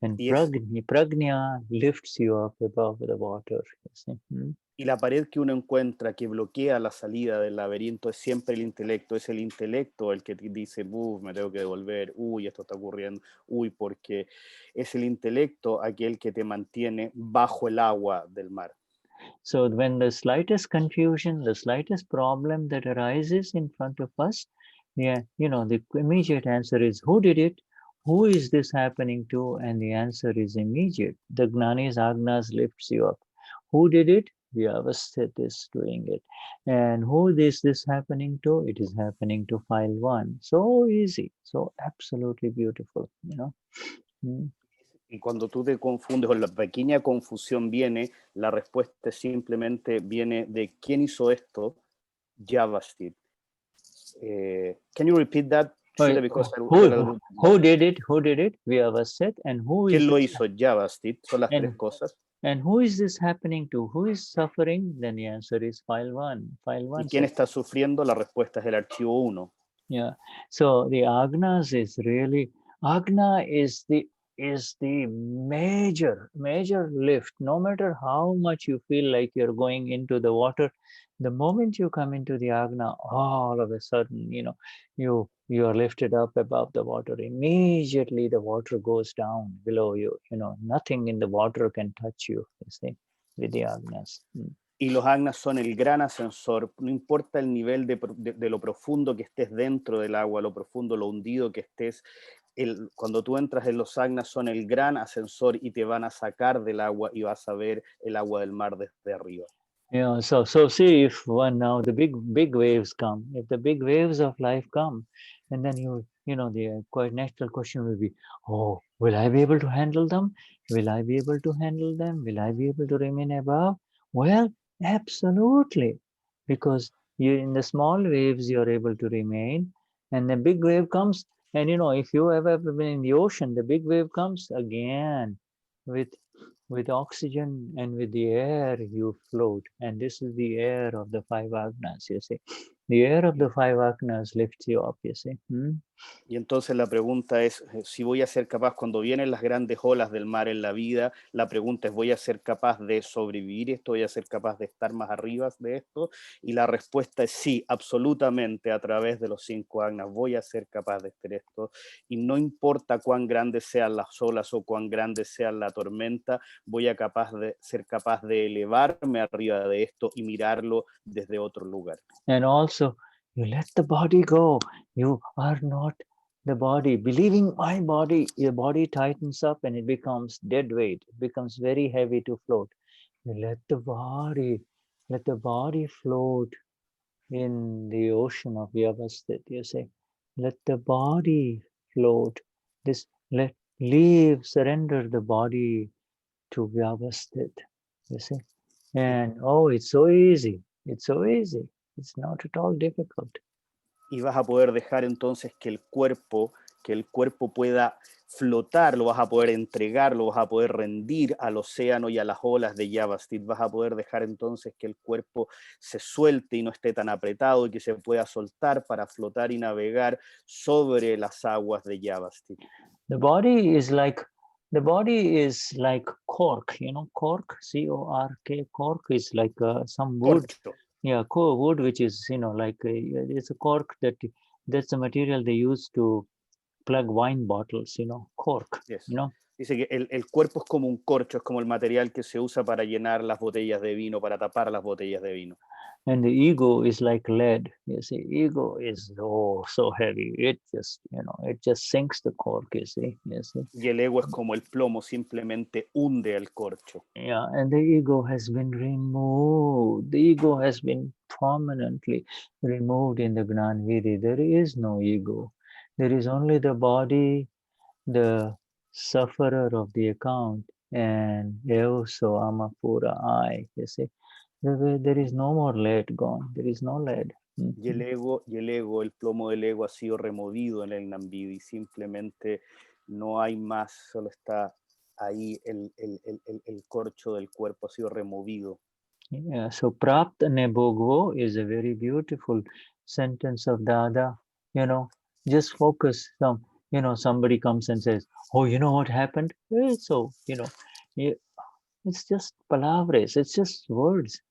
And prajna lifts you up above the water. You see. Y la pared que uno encuentra que bloquea la salida del laberinto es siempre el intelecto. Es el intelecto el que dice, me tengo que devolver, uy, esto está ocurriendo, uy, porque es el intelecto aquel que te mantiene bajo el agua del mar. So when the slightest confusion, the slightest problem that arises in front of us, yeah, you know, the immediate answer is, who did it? Who is this happening to? And the answer is immediate. The Gnani's Agnas lifts you up. Who did it? Vyavasthit is doing it. And who is this happening to? It is happening to file 1. So easy, so absolutely beautiful, you know. Y cuando tú te confundes o la pequeña confusión viene, la respuesta simplemente viene de quién hizo esto Yavastit. Can you repeat that? Wait, Because who did it? Who did it? Vyavastit. And who is ¿Quién lo this? hizo? Yavastit. Son las tres cosas. And who is this happening to? Who is suffering? Then the answer is file 1. File 1. ¿Y quién está sufriendo? La respuesta es el archivo 1. Yeah. So the agnas is really, agna is the major lift. No matter how much you feel like you're going into the water, the moment you come into the agna, all of a sudden, you are lifted up above the water. Immediately the water goes down below you. Nothing in the water can touch you see, with the agnas. Y los agnas son el gran ascensor, no importa el nivel de lo profundo que estés dentro del agua, lo profundo, lo hundido que estés, cuando tú entras en los agnas son el gran ascensor y te van a sacar del agua y vas a ver el agua del mar desde arriba. Yeah, so see if now the big waves come, if the big waves of life come, and then the quite natural question will be, oh, will I be able to handle them? Will I be able to handle them? Will I be able to remain above? Well, absolutely, because in the small waves you're able to remain, and the big wave comes, and if you have ever been in the ocean, the big wave comes again with oxygen and with the air you float, and this is the air of the 5 agnas, you see. The air of the 5 agnas lifts you up, you see. Y entonces la pregunta es, si voy a ser capaz, cuando vienen las grandes olas del mar en la vida, la pregunta es, ¿voy a ser capaz de sobrevivir esto? ¿Voy a ser capaz de estar más arriba de esto? Y la respuesta es sí, absolutamente, a través de los 5 agnas, voy a ser capaz de hacer esto. Y no importa cuán grandes sean las olas o cuán grande sea la tormenta, voy a ser capaz de elevarme arriba de esto y mirarlo desde otro lugar. And also, you let the body go. You are not the body. Believing my body, your body tightens up and it becomes dead weight. It becomes very heavy to float. You let the body float in the ocean of Vyavastit, you say. Let the body float. Surrender the body to Vyavastit, you see. And it's so easy. It's so easy. It's not at all difficult. Y vas a poder dejar entonces que el cuerpo pueda flotar, lo vas a poder entregar, lo vas a poder rendir al océano y a las olas de Yavastit. Vas a poder dejar entonces que el cuerpo se suelte y no esté tan apretado y que se pueda soltar para flotar y navegar sobre las aguas de Yavastit. The body is like cork, cork, C-O-R-K, cork is like some wood. Corcho. Yeah, wood, which is, it's a cork that's the material they use to plug wine bottles, cork, Yes. Dice que el cuerpo es como un corcho, es como el material que se usa para llenar las botellas de vino, para tapar las botellas de vino. And the ego is like lead. You see, ego is so heavy. It just sinks the cork, you see. Y el ego es como el plomo, simplemente hunde el corcho. Yeah, and the ego has been removed. The ego has been permanently removed in the Gnan Vidhi. There is no ego. There is only the body, the sufferer of the account, and also Amapura I, you see. There is no more lead gone. There is no lead. Y el ego, el plomo del ego ha sido removido en el Gnan Vidhi. Simplemente no hay más, solo está ahí el corcho del cuerpo ha sido removido. Yeah, so Prapta ne Bhogvo is a very beautiful sentence of Dada. Just focus. Somebody comes and says, oh, you know what happened? So, it's just palavras. It's just words.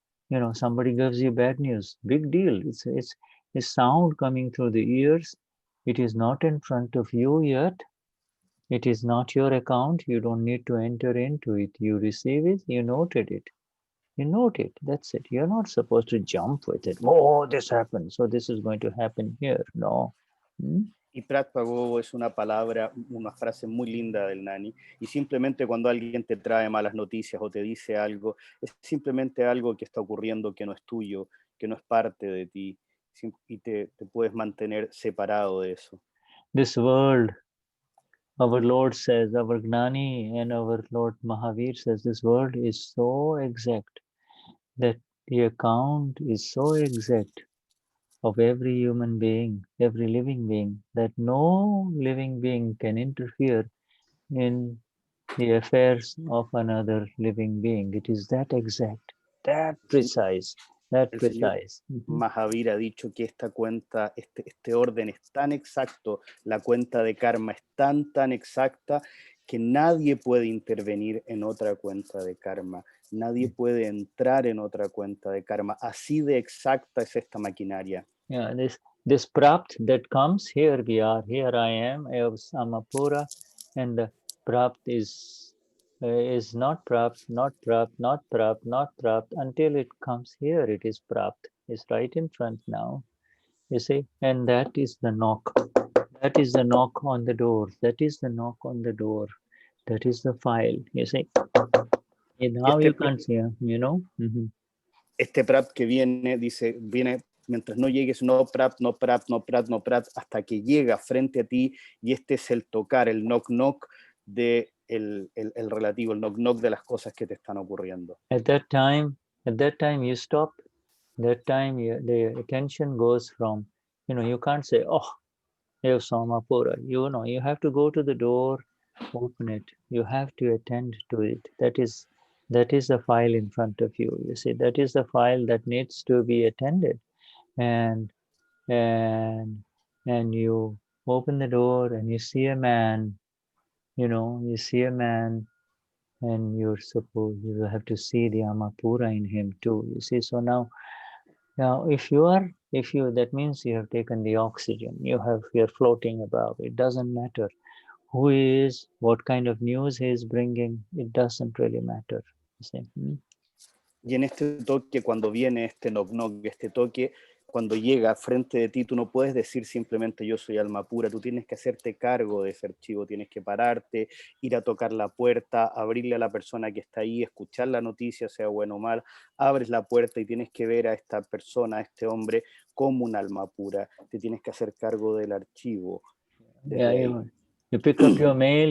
Somebody gives you bad news. Big deal. It's sound coming through the ears. It is not in front of you yet. It is not your account. You don't need to enter into it. You receive it. You noted it. You note it. That's it. You're not supposed to jump with it. Oh, this happened, so this is going to happen here. No. Y Pratpagovo es una frase muy linda del Gnani, y simplemente cuando alguien te trae malas noticias o te dice algo, es simplemente algo que está ocurriendo que no es tuyo, que no es parte de ti, y te puedes mantener separado de eso. This world, our Lord says, our Gnani and our Lord Mahavir says, this world is so exact that the account is so exact of every human being, every living being, that no living being can interfere in the affairs of another living being. It is that exact, that precise, that El señor precise. Mahavir ha dicho que esta cuenta, este orden es tan exacto, la cuenta de karma es tan exacta que nadie puede intervenir en otra cuenta de karma, nadie puede entrar en otra cuenta de karma, así de exacta es esta maquinaria. Yeah, this prapt that comes, here we are, here I am, Samapura, and the prapt is not prapt, not prapt, not prapt, not prapt, until it comes here, it is prapt. It's right in front now, you see, and that is the knock. That is the knock on the door. That is the knock on the door. That is the file, you see. And now you can't see, you know. Este prapt que viene, dice, viene mientras no llegues, no prapt, no prapt, no prapt, no prapt, hasta que llega frente a ti, y este es el tocar, el knock knock de el relativo, el knock knock de las cosas que te están ocurriendo. At that time you stop. That time the attention goes from, you can't say, oh, hey, Samapura, you have to go to the door, open it. You have to attend to it. That is the file in front of you. You see, that is the file that needs to be attended. And you open the door and you see a man, you see a man, and you have to see the Amapura in him too. You see, so now that means you have taken the oxygen, you're floating above. It doesn't matter who he is, what kind of news he is bringing, it doesn't really matter. You see? Y en este toque, cuando viene este knock knock, este toque, cuando llega frente de ti, tú no puedes decir simplemente yo soy alma pura, tú tienes que hacerte cargo de ese archivo, tienes que pararte, ir a tocar la puerta, abrirle a la persona que está ahí, escuchar la noticia, sea bueno o mal, abres la puerta y tienes que ver a esta persona, a este hombre, como un alma pura, te tienes que hacer cargo del archivo. You pick up your mail,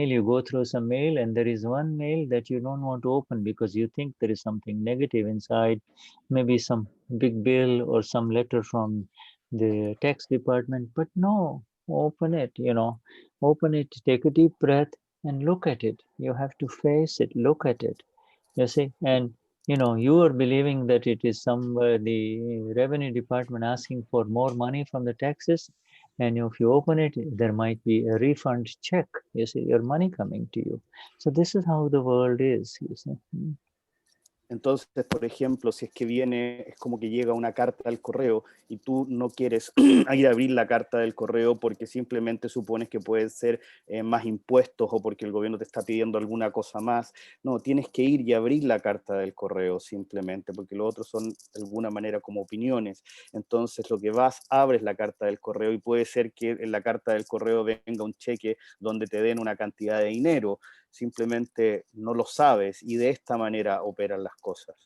you go through some mail, and there is one mail that you don't want to open because you think there is something negative inside, maybe some big bill or some letter from the tax department, but no, open it, open it, take a deep breath and look at it. You have to face it, look at it, you see, and you are believing that it is the revenue department asking for more money from the taxes. And if you open it, there might be a refund check, you see, your money coming to you. So this is how the world is, you see. Entonces, por ejemplo, si es que viene, es como que llega una carta al correo y tú no quieres ir a abrir la carta del correo porque simplemente supones que pueden ser más impuestos o porque el gobierno te está pidiendo alguna cosa más. No, tienes que ir y abrir la carta del correo simplemente, porque lo otro son de alguna manera como opiniones. Entonces, lo que vas, abres la carta del correo y puede ser que en la carta del correo venga un cheque donde te den una cantidad de dinero. Simplemente no lo sabes y de esta manera operan las cosas.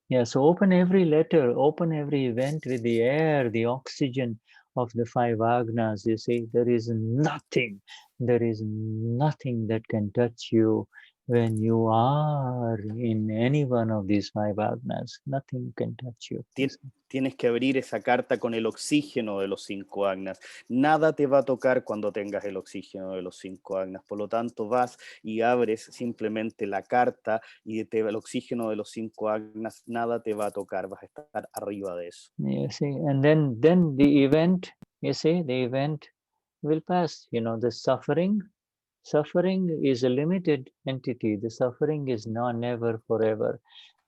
Yeah, so open every letter, open every event with the air, the oxygen of the 5 agnas. You see, there is nothing that can touch you when you are in any one of these 5 agnas. Nothing can touch you. Tienes que abrir esa carta con el oxígeno de los 5 agnas. Nada te va a tocar cuando tengas el oxígeno de los 5 agnas. Por lo tanto, vas y abres simplemente la carta y el oxígeno de los 5 agnas, nada te va a tocar. Vas a estar arriba de eso. You see, and then the event, the event will pass. The suffering is a limited entity. The suffering is never forever.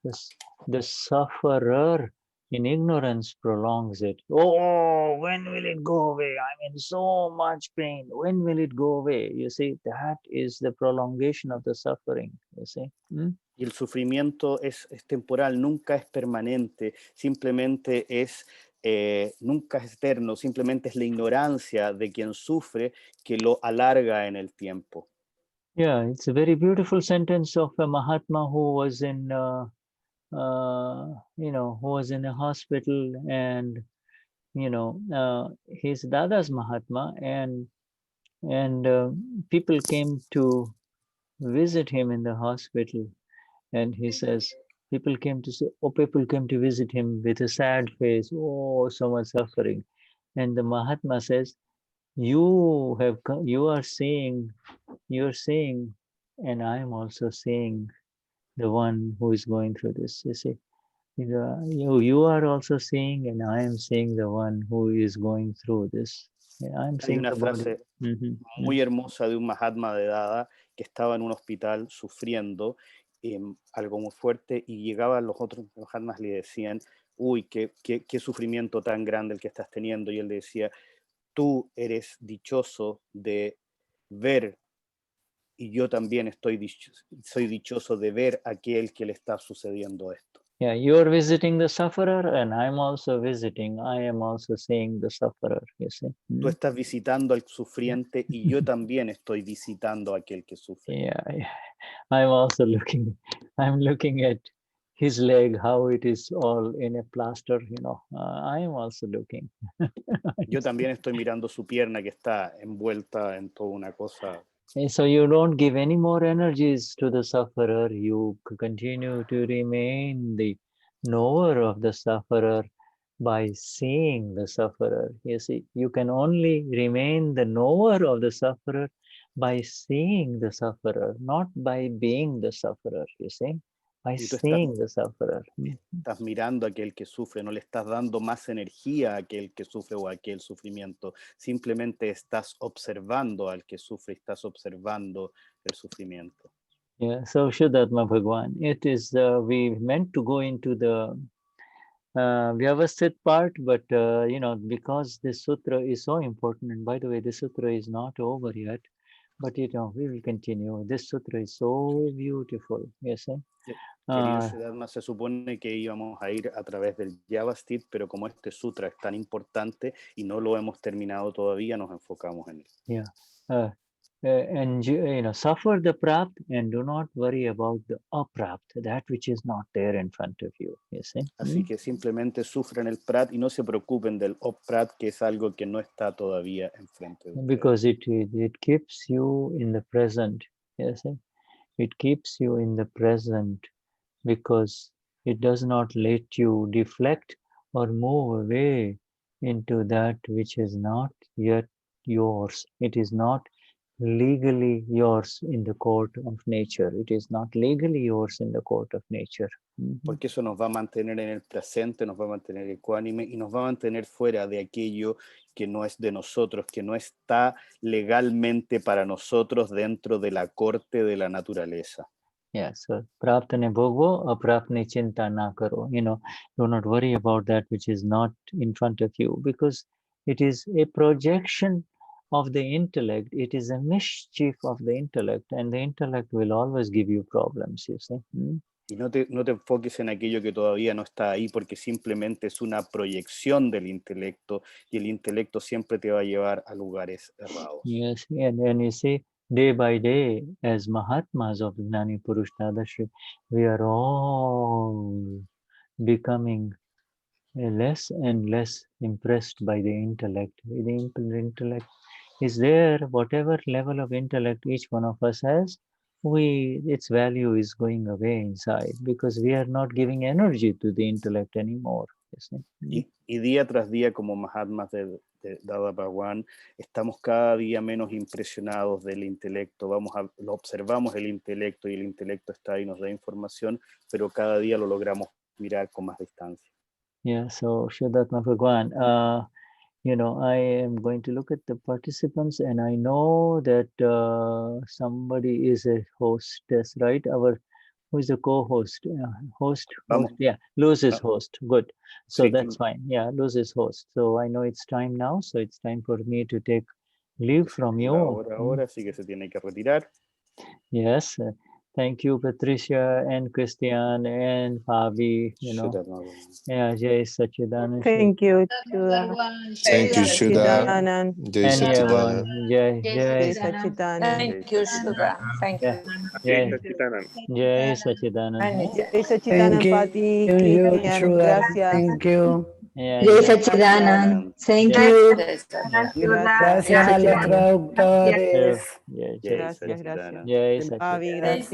The sufferer in ignorance prolongs it. Oh, when will it go away? I'm in so much pain. When will it go away? You see, that is the prolongation of the suffering, you see. Y el sufrimiento es temporal, nunca es permanente, simplemente nunca es eterno, simplemente es la ignorancia de quien sufre que lo alarga en el tiempo. Yeah, it's a very beautiful sentence of a Mahatma who was in who was in a hospital, and his dada's Mahatma, and people came to visit him in the hospital, and he says, People came to visit him with a sad face. Oh, so much suffering. And the Mahatma says, you are seeing, and I am also seeing the one who is going through this. You see, you are also seeing, and I am seeing the one who is going through this. I'm Hay seeing una the body. frase muy hermosa de un Mahatma de Dada que estaba en un hospital sufriendo algo muy fuerte y llegaban los otros Mahatmas y le decían, uy, qué sufrimiento tan grande el que estás teniendo. Y él decía, tú eres dichoso de ver, y yo también soy dichoso de ver a aquel que le está sucediendo esto. Yeah, you are visiting the sufferer, and I'm also visiting. I am also seeing the sufferer. You see. Tú estás visitando al sufriente y yo también estoy visitando a aquel que sufre. Yeah, I'm also looking. I'm looking at his leg, how it is all in a plaster. You know, I am also looking. Yo también estoy mirando su pierna que está envuelta en toda una cosa. So you don't give any more energies to the sufferer. You continue to remain the knower of the sufferer by seeing the sufferer. You see, you can only remain the knower of the sufferer by seeing the sufferer, not by being the sufferer. You see, by seeing the sufferer. Estás mirando a aquel que sufre, no le estás dando más energía a aquel que sufre o a aquel sufrimiento. Simplemente estás observando al que sufre, estás observando el sufrimiento. Yeah, so Vishuddhatma Bhagwan, it is, we meant to go into the Vyavasthit part, but you know, because this sutra is so important, and by the way, this sutra is not over yet, but you know, we will continue. This sutra is so beautiful, yes. Querido Vishuddhatma, se supone que íbamos a ir a través del Vyavasthit, pero como este sutra es tan importante y no lo hemos terminado todavía, nos enfocamos en él. Yeah. And you know, suffer the prapt and do not worry about the aprapt, that which is not there in front of you. You see? Así que simplemente sufren el prat y no se preocupen del aprat, que es algo que no está todavía enfrente de ustedes. Because it keeps you in the present. Yes, it keeps you in the present because it does not let you deflect or move away into that which is not yet yours. It is not legally yours in the court of nature. It is not legally yours in the court of nature. Porque eso nos va a mantener en el presente, nos va a mantener ecuánime y nos va a mantener fuera de aquello que no es de nosotros, que no está legalmente para nosotros dentro de la corte de la naturaleza. Yes, so praptane bhogvo, aprapne chinta na karo. You know, do not worry about that which is not in front of you, because it is a projection of the intellect. It is a mischief of the intellect, and the intellect will always give you problems, you see. Y no te enfoques en aquello que todavía no está ahí, porque simplemente es una proyección del intelecto, y el intelecto siempre te va a llevar a lugares errados. Yes, and you see, day by day, as Mahatmas of Gnani Purush Dadashri, we are all becoming less and less impressed by the intellect. The intellect is there, whatever level of intellect each one of us has, its value is going away inside because we are not giving energy to the intellect anymore. Y día tras día, como Mahatmas de Dada Bhagwan, estamos cada día menos impresionados del intelecto. Lo observamos el intelecto y el intelecto está ahí, nos da información, pero cada día lo logramos mirar con más distancia. Yeah, so Vishuddhatma Bhagwan, you know, I am going to look at the participants, and I know that somebody is a hostess, right? Who is the co-host? Host? Yeah, Luz is host. Good. So sí, that's fine. Yeah, Luz is host. So I know it's time now. So it's time for me to take leave from you. Ahora, así que se tiene que retirar. Yes. Thank you, Patricia and Cristian and Fabi. You know. Yeah, Jai Sachidanand. Thank you, Shuddha. Thank you, Shuddha. Jai Sachidanand. Jai Sachidanand. Thank you, Shuddha. Thank you. Jai Sachidanand. Jai Sachidanand, Pati, Cristian, gracias. Thank you. Jai Sachidanand. Thank you. Gracias a los traductores. Gracias. Gracias. Fabi, gracias.